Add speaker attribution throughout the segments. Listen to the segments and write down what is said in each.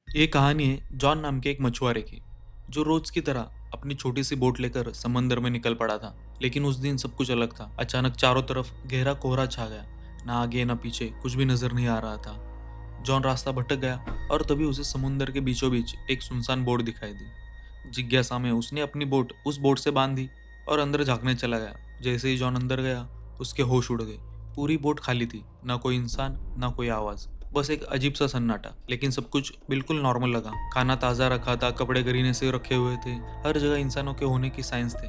Speaker 1: ये कहानी है जॉन नाम के एक मछुआरे की, जो रोज की तरह अपनी छोटी सी बोट लेकर समंदर में निकल पड़ा था। लेकिन उस दिन सब कुछ अलग था। अचानक चारों तरफ गहरा कोहरा छा गया। ना आगे ना पीछे कुछ भी नजर नहीं आ रहा था। जॉन रास्ता भटक गया और तभी उसे समुंदर के बीचों बीच एक सुनसान बोट दिखाई दी। जिज्ञासा में उसने अपनी बोट उस बोट से बांध दी और अंदर झांकने चला गया। जैसे ही जॉन अंदर गया, उसके होश उड़ गए। पूरी बोट खाली थी, ना कोई इंसान ना कोई आवाज, बस एक अजीब सा सन्नाटा। लेकिन सब कुछ बिल्कुल नॉर्मल लगा। खाना ताज़ा रखा था, कपड़े करीने से रखे हुए थे, हर जगह इंसानों के होने की साइंस थे।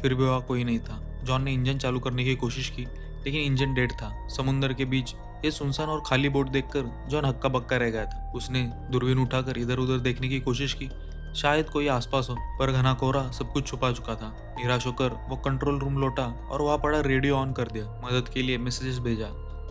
Speaker 1: फिर भी वहाँ कोई नहीं था। जॉन ने इंजन चालू करने की कोशिश की, लेकिन इंजन डेड था। समुंदर के बीच ये सुनसान और खाली बोट देखकर जॉन हक्का बक्का रह गया था। उसने दूरबीन उठाकर इधर उधर देखने की कोशिश की, शायद कोई आसपास हो, पर घना कोहरा सब कुछ छुपा चुका था। निराश होकर वो कंट्रोल रूम लौटा और वहाँ पड़ा रेडियो ऑन कर दिया। मदद के लिए मैसेजेस भेजा।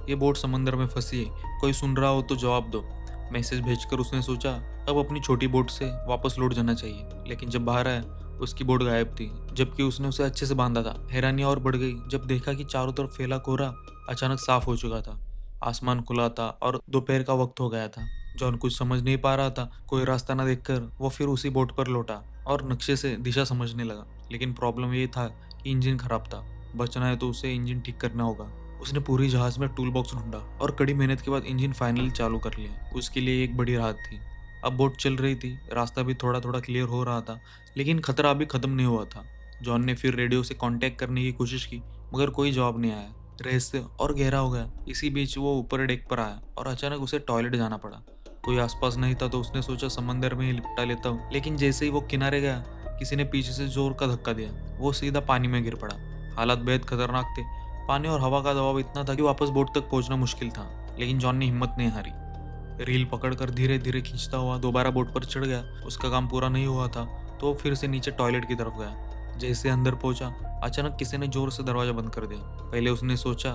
Speaker 1: ये बोट समंदर में फंसी है, कोई सुन रहा हो तो जवाब दो। मैसेज भेजकर उसने सोचा अब अपनी छोटी बोट से वापस लौट जाना चाहिए। लेकिन जब बाहर आया, उसकी बोट गायब थी, जबकि उसने उसे अच्छे से बांधा था। हैरानी और बढ़ गई जब देखा कि चारों तरफ फैला कोहरा अचानक साफ हो चुका था। आसमान खुला था और दोपहर का वक्त हो गया था। जॉन कुछ समझ नहीं पा रहा था। कोई रास्ता न देखकर वो फिर उसी बोट पर लौटा और नक्शे से दिशा समझने लगा। लेकिन प्रॉब्लम ये था कि इंजन खराब था। बचना है तो उसे इंजन ठीक करना होगा। उसने पूरी जहाज में टूल बॉक्स ढूंढा और कड़ी मेहनत के बाद इंजन फाइनली चालू कर लिया। उसके लिए एक बड़ी राहत थी। अब बोट चल रही थी, रास्ता भी थोड़ा थोड़ा क्लियर हो रहा था, लेकिन खतरा अभी खत्म नहीं हुआ था। जॉन ने फिर रेडियो से कांटेक्ट करने की कोशिश की, मगर कोई जवाब नहीं आया। रहस्य और गहरा हो गया। इसी बीच वो ऊपर डेक पर आया और अचानक उसे टॉयलेट जाना पड़ा। कोई आसपास नहीं था तो उसने सोचा समंदर में ही लिपटा लेता हूँ। लेकिन जैसे ही वो किनारे गया, किसी ने पीछे से जोर का धक्का दिया। वो सीधा पानी में गिर पड़ा। हालात बेहद खतरनाक थे। पानी और हवा का दबाव इतना था कि वापस बोट तक पहुंचना मुश्किल था। लेकिन जॉन ने हिम्मत नहीं हारी। रील पकड़कर धीरे धीरे खींचता हुआ दोबारा बोट पर चढ़ गया। उसका काम पूरा नहीं हुआ था तो वो फिर से नीचे टॉयलेट की तरफ गया। जैसे अंदर पहुंचा, अचानक किसी ने जोर से दरवाजा बंद कर दिया। पहले उसने सोचा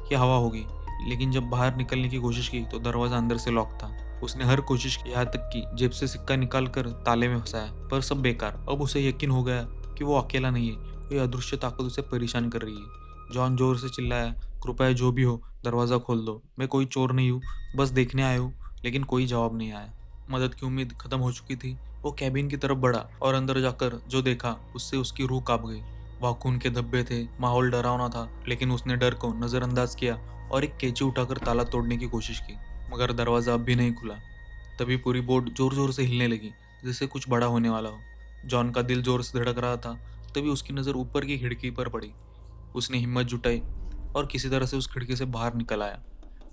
Speaker 1: कि हवा होगी, लेकिन जब बाहर निकलने की कोशिश की तो दरवाजा अंदर से लॉक था। उसने हर कोशिश की, यहाँ तक कि जेब से सिक्का निकाल कर ताले में फंसाया, पर सब बेकार। अब उसे यकीन हो गया कि वो अकेला नहीं है, कोई अदृश्य ताकत उसे परेशान कर रही है। जॉन जोर से चिल्लाया, कृपया जो भी हो दरवाज़ा खोल दो, मैं कोई चोर नहीं हूँ, बस देखने आया हूँ। लेकिन कोई जवाब नहीं आया। मदद की उम्मीद खत्म हो चुकी थी। वो कैबिन की तरफ बढ़ा और अंदर जाकर जो देखा उससे उसकी रूह कांप गई। वहाँ खून के धब्बे थे, माहौल डरावना था, लेकिन उसने डर को नजरअंदाज किया और एक कैंची उठाकर ताला तोड़ने की कोशिश की, मगर दरवाजा अब भी नहीं खुला। तभी पूरी बोट जोर जोर से हिलने लगी, जैसे कुछ बड़ा होने वाला हो। जॉन का दिल जोर से धड़क रहा था। तभी उसकी नज़र ऊपर की खिड़की पर पड़ी। उसने हिम्मत जुटाई और किसी तरह से उस खिड़की से बाहर निकल आया।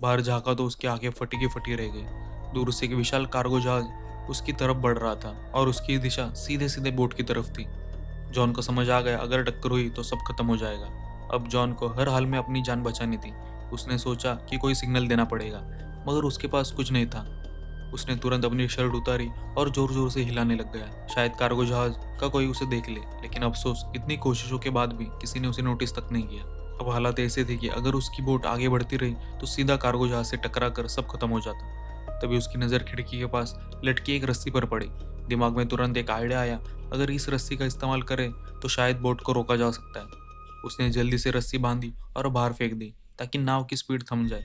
Speaker 1: बाहर झांका तो उसकी आंखें फटी की फटी रह गई। दूर से एक विशाल कार्गो जहाज उसकी तरफ बढ़ रहा था और उसकी दिशा सीधे सीधे बोट की तरफ थी। जॉन को समझ आ गया, अगर टक्कर हुई तो सब खत्म हो जाएगा। अब जॉन को हर हाल में अपनी जान बचानी थी। उसने सोचा कि कोई सिग्नल देना पड़ेगा, मगर उसके पास कुछ नहीं था। उसने तुरंत अपनी शर्ट उतारी और जोर जोर से हिलाने लग गया, शायद कार्गो जहाज का कोई उसे देख ले। लेकिन अफसोस, इतनी कोशिशों के बाद भी किसी ने उसे नोटिस तक नहीं किया। अब हालात ऐसे थे कि अगर उसकी बोट आगे बढ़ती रही तो सीधा कार्गो जहाज से टकरा कर सब खत्म हो जाता। तभी उसकी नज़र खिड़की के पास लटकी एक रस्सी पर पड़ी। दिमाग में तुरंत एक आइडिया आया, अगर इस रस्सी का इस्तेमाल करें तो शायद बोट को रोका जा सकता है। उसने जल्दी से रस्सी बांधी और बाहर फेंक दी, ताकि नाव की स्पीड थम जाए।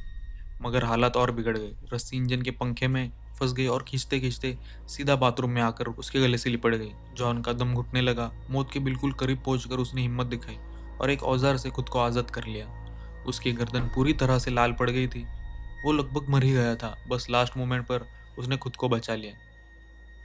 Speaker 1: मगर हालात और बिगड़ गए। रस्सी इंजन के पंखे में फंस गई और खींचते खींचते सीधा बाथरूम में आकर उसके गले से लिपट गई। जॉन का दम घुटने लगा। मौत के बिल्कुल करीब पहुंचकर उसने हिम्मत दिखाई और एक औजार से खुद को आज़ाद कर लिया। उसकी गर्दन पूरी तरह से लाल पड़ गई थी। वो लगभग मर ही गया था। बस लास्ट मोमेंट पर उसने खुद को बचा लिया।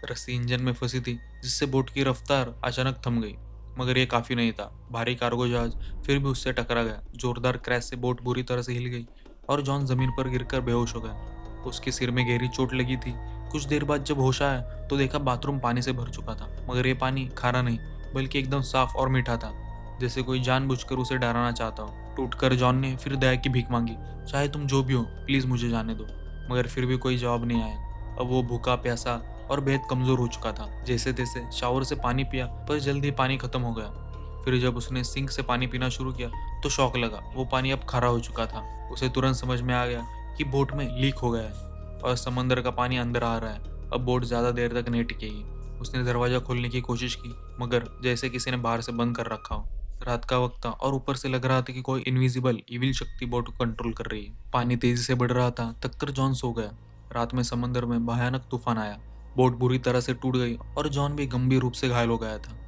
Speaker 1: रस्सी इंजन में फंसी थी, जिससे बोट की रफ्तार अचानक थम गई। मगर यह काफी नहीं था। भारी कार्गो जहाज फिर भी उससे टकरा गया। जोरदार क्रैश से बोट बुरी तरह से हिल गई और जॉन जमीन पर गिरकर बेहोश हो गया। उसके सिर में गहरी चोट लगी थी। कुछ देर बाद जब होश आया तो देखा बाथरूम पानी से भर चुका था, मगर यह पानी खारा नहीं, बल्कि एकदम साफ और मीठा था, जैसे कोई जानबूझकर उसे डराना चाहता हो। टूटकर जॉन ने फिर दया की भीख मांगी, चाहे तुम जो भी हो प्लीज मुझे जाने दो। मगर फिर भी कोई जवाब नहीं आया। अब वो भूखा प्यासा और बेहद कमजोर हो चुका था। जैसे तैसे शावर से पानी पिया, पर जल्द ही पानी खत्म हो गया। फिर जब उसने सिंक से पानी पीना शुरू किया तो शौक लगा। वो पानी अब खारा हो चुका था। उसे तुरंत समझ में आ गया कि बोट में लीक हो गया है और समंदर का पानी अंदर आ रहा है। अब बोट ज्यादा देर तक नहीं टिकेगी। उसने दरवाजा खोलने की कोशिश की, मगर जैसे किसी ने बाहर से बंद कर रखा हो। रात का वक्त था और ऊपर से लग रहा था कि कोई इनविजिबल इविल शक्ति बोट को कंट्रोल कर रही है। पानी तेजी से बढ़ रहा था, तब तक जॉन सो गया। रात में समंदर में भयानक तूफान आया। बोट बुरी तरह से टूट गई और जॉन भी गंभीर रूप से घायल हो गया था।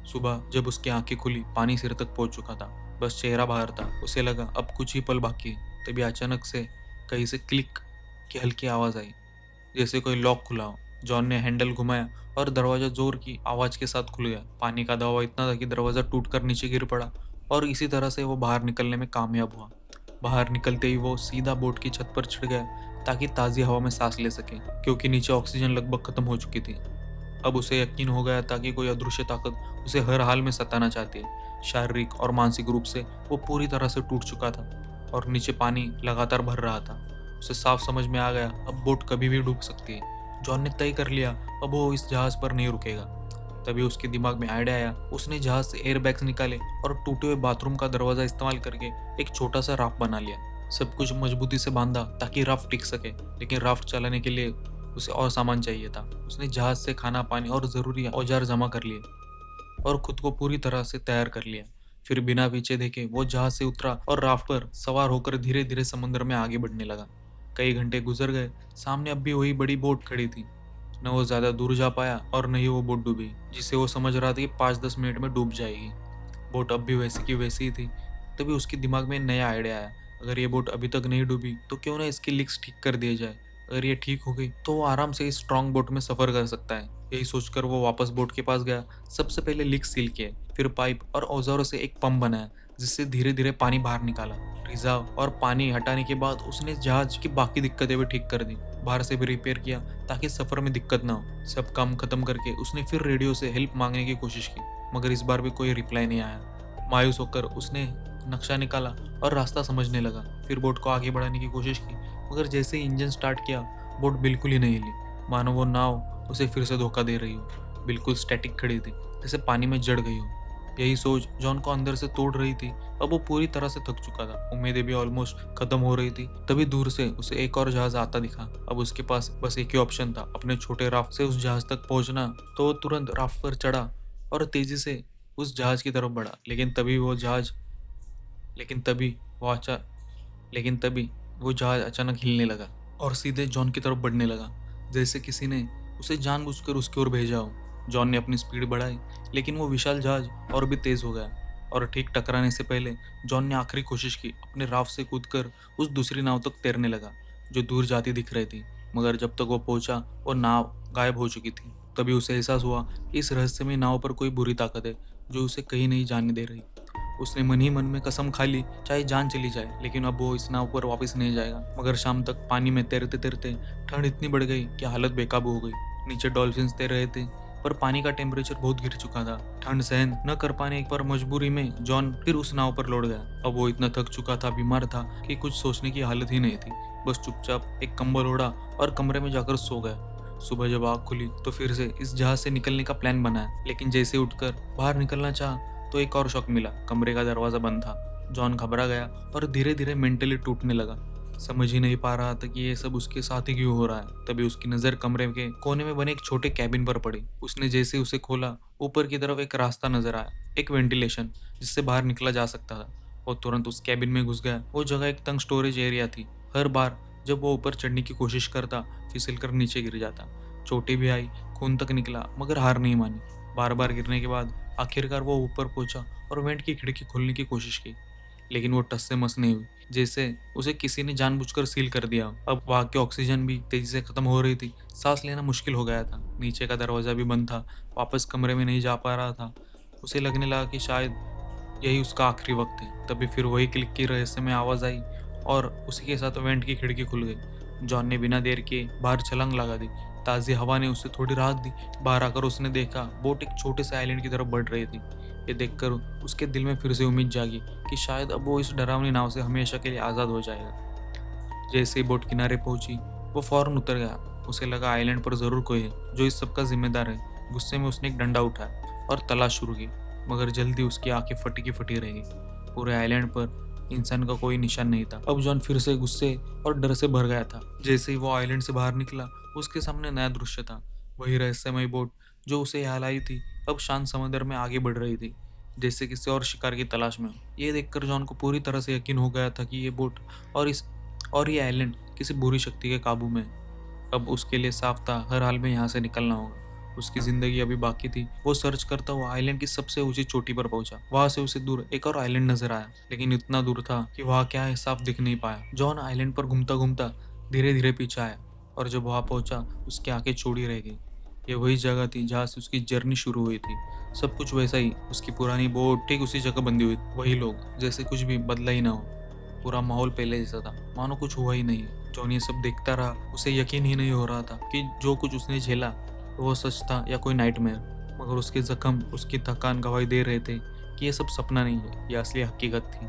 Speaker 1: सुबह जब उसकी आंखें खुली, पानी सिर तक पहुंच चुका था, बस चेहरा बाहर था। उसे लगा अब कुछ ही पल बाकी है। तभी अचानक से कहीं से क्लिक की हल्की आवाज आई, जैसे कोई लॉक खुला हो। जॉन ने हैंडल घुमाया और दरवाजा जोर की आवाज के साथ खुल गया। पानी का दबाव इतना था कि दरवाजा टूटकर नीचे गिर पड़ा और इसी तरह से वो बाहर निकलने में कामयाब हुआ। बाहर निकलते ही वो सीधा बोट की छत पर चढ़ गया ताकि ताज़ी हवा में सांस ले सके, क्योंकि नीचे ऑक्सीजन लगभग खत्म हो चुकी थी। अब उसे यकीन हो गया था कि कोई अदृश्य ताकत उसे हर हाल में सताना चाहती है। शारीरिक और मानसिक रूप से वो पूरी तरह से टूट चुका था और नीचे पानी लगातार भर रहा था। उसे साफ समझ में आ गया अब बोट कभी भी डूब सकती है। जॉन ने तय कर लिया अब वो इस जहाज पर नहीं रुकेगा। तभी उसके दिमाग में आइडिया आया। उसने जहाज से एयर बैग्स निकाले और टूटे हुए बाथरूम का दरवाजा इस्तेमाल करके एक छोटा सा राफ्ट बना लिया। सब कुछ मजबूती से बांधा ताकि राफ्ट टिक सके, लेकिन राफ्ट चलाने के लिए उसे और सामान चाहिए था। उसने जहाज से खाना पानी और जरूरी औजार जमा कर लिए और खुद को पूरी तरह से तैयार कर लिया। फिर बिना पीछे देखे वो जहाज से उतरा और राफ्ट पर सवार होकर धीरे धीरे समुद्र में आगे बढ़ने लगा। कई घंटे गुजर गए। सामने अब भी वही बड़ी बोट खड़ी थी। न वो ज्यादा दूर जा पाया और न ही वो बोट डूबी, जिसे वो समझ रहा था कि 5-10 मिनट में डूब जाएगी। बोट अब भी वैसी की वैसी ही थी। तभी उसके दिमाग में नया आइडिया आया। अगर ये बोट अभी तक नहीं डूबी तो क्यों ना इसकी लिक्स ठीक कर दिए जाए। अगर ये ठीक हो गई तो वो आराम से इस स्ट्रॉन्ग बोट में सफर कर सकता है। यही सोचकर वो वापस बोट के पास गया। सबसे पहले लिक्स सील किए, फिर पाइप और औजारों से एक पंप बनाया जिससे धीरे धीरे पानी बाहर निकाला। रिजाव और पानी हटाने के बाद उसने जहाज की बाकी दिक्कतें भी ठीक कर दी, बाहर से भी रिपेयर किया ताकि सफर में दिक्कत ना हो। सब काम खत्म करके उसने फिर रेडियो से हेल्प मांगने की कोशिश की, मगर इस बार भी कोई रिप्लाई नहीं आया। मायूस होकर उसने नक्शा निकाला और रास्ता समझने लगा। फिर बोट को आगे बढ़ाने की कोशिश की, मगर जैसे ही इंजन स्टार्ट किया बोट बिल्कुल ही नहीं हिली, मानो वो नाव उसे फिर से धोखा दे रही हो। बिल्कुल स्टैटिक खड़ी थी, जैसे पानी में जड़ गई हो। यही सोच जॉन को अंदर से तोड़ रही थी। अब वो पूरी तरह से थक चुका था, उम्मीदें भी ऑलमोस्ट खत्म हो रही थी। तभी दूर से उसे एक और जहाज आता दिखा। अब उसके पास बस एक ही ऑप्शन था, अपने छोटे राफ्ट से उस जहाज तक पहुंचना। तो वो तुरंत राफ्ट पर चढ़ा और तेजी से उस जहाज की तरफ बढ़ा। लेकिन तभी वो अचा लेकिन तभी वो जहाज अचानक हिलने लगा और सीधे जॉन की तरफ बढ़ने लगा, जैसे किसी ने उसे जानबूझकर उसकी ओर भेजा हो। जॉन ने अपनी स्पीड बढ़ाई, लेकिन वो विशाल जहाज और भी तेज हो गया और ठीक टकराने से पहले जॉन ने आखिरी कोशिश की। अपने राफ्ट से कूदकर उस दूसरी नाव तक तैरने लगा जो दूर जाती दिख रही थी, मगर जब तक वो पहुंचा वो नाव गायब हो चुकी थी। तभी उसे एहसास हुआ कि इस रहस्यमय नाव पर कोई बुरी ताकत है जो उसे कहीं नहीं जाने दे रही। उसने मन ही मन में कसम खा ली, चाहे जान चली जाए, लेकिन अब वो इस नाव पर वापस नहीं जाएगा। मगर शाम तक पानी में तैरते तैरते ठंड इतनी बढ़ गई कि हालत बेकाबू हो गई। नीचे डॉल्फिन्स तैर रहे थे, पर पानी का टेम्परेचर बहुत गिर चुका था। ठंड सहन न कर पाने पर मजबूरी में जॉन फिर उस नाव पर लौट गया। अब वो इतना थक चुका था, बीमार था कि कुछ सोचने की हालत ही नहीं थी। बस चुपचाप एक कंबल ओढ़ा और कमरे में जाकर सो गया। सुबह जब आग खुली तो फिर से इस जहाज से निकलने का प्लान बनाया, लेकिन जैसे उठकर बाहर निकलना चाहा तो एक और शॉक मिला। कमरे का दरवाजा बंद था। जॉन घबरा गया और धीरे धीरे मेंटली टूटने लगा। समझ ही नहीं पा रहा था कि ये सब उसके साथ ही क्यों हो रहा है। तभी उसकी नजर कमरे के कोने में बने एक छोटे कैबिन पर पड़ी। उसने जैसे उसे खोला, ऊपर की तरफ एक रास्ता नजर आया, एक वेंटिलेशन जिससे बाहर निकला जा सकता था। वो तुरंत उस कैबिन में घुस गया। वो जगह एक तंग स्टोरेज एरिया थी। हर बार जब वो ऊपर चढ़ने की कोशिश करता, फिसल कर नीचे गिर जाता। चोटें भी आई, खून तक निकला, मगर हार नहीं मानी। बार बार गिरने के बाद आखिरकार वो ऊपर पहुंचा और वेंट की खिड़की खोलने की कोशिश की, लेकिन वो टस से मस नहीं हुई, जैसे उसे किसी ने जानबूझकर सील कर दिया। अब वहां की ऑक्सीजन भी तेजी से खत्म हो रही थी। सांस लेना मुश्किल हो गया था। नीचे का दरवाजा भी बंद था। वापस कमरे में नहीं जा पा रहा था। उसे लगने लगा कि शायद यही उसका आखिरी वक्त है। तभी फिर वही क्लिक की रहस्यमय आवाज आई और उसी के साथ वेंट की खिड़की खुल गई। जॉन ने बिना देर के बाहर छलांग लगा दी। ताज़ी हवा ने उसे थोड़ी राहत दी। बाहर आकर उसने देखा बोट एक छोटे से आइलैंड की तरफ बढ़ रही थी। ये देखकर उसके दिल में फिर से उम्मीद जागी कि शायद अब वो इस डरावनी नाव से हमेशा के लिए आज़ाद हो जाएगा। जैसे ही बोट किनारे पहुंची वो फौरन उतर गया। उसे लगा आइलैंड पर जरूर कोई है जो इस सब का जिम्मेदार है। गुस्से में उसने एक डंडा उठाया और तलाश शुरू की, मगर जल्दी उसकी आंखें फटी की फटी रह गई। पूरे आइलैंड पर इंसान का कोई निशान नहीं था। अब जॉन फिर से गुस्से और डर से भर गया था। जैसे ही वो आइलैंड से बाहर निकला, उसके सामने नया दृश्य था। वही रहस्यमय बोट जो उसे यहाँ लाई थी अब शांत समंदर में आगे बढ़ रही थी, जैसे किसी और शिकार की तलाश में। ये देखकर जॉन को पूरी तरह से यकीन हो गया था कि ये बोट और ये आइलैंड किसी बुरी शक्ति के काबू में है। अब उसके लिए साफ था, हर हाल में यहाँ से निकलना होगा। उसकी जिंदगी अभी बाकी थी। वो सर्च करता हुआ आइलैंड की सबसे ऊंची चोटी पर पहुंचा। वहां से उसे दूर एक और आइलैंड नजर आया, लेकिन इतना दूर था कि वहाँ क्या है साफ दिख नहीं पाया। जॉन आइलैंड पर घूमता घूमता धीरे धीरे पीछे आया, और जब वहां पहुंचा उसकी आंखें चौड़ी रह गई। ये वही जगह थी जहाँ से उसकी जर्नी शुरू हुई थी। सब कुछ वैसा ही, उसकी पुरानी बोट ठीक उसी जगह बंधी हुई थी, वही लोग, जैसे कुछ भी बदला ही ना हो। पूरा माहौल पहले जैसा था, मानो कुछ हुआ ही नहीं। जॉन ये सब देखता रहा, उसे यकीन ही नहीं हो रहा था कि जो कुछ उसने झेला वो सच था या कोई नाइटमेयर। मगर उसके जख्म, उसकी थकान गवाही दे रहे थे कि ये सब सपना नहीं है, ये असली हकीकत थी।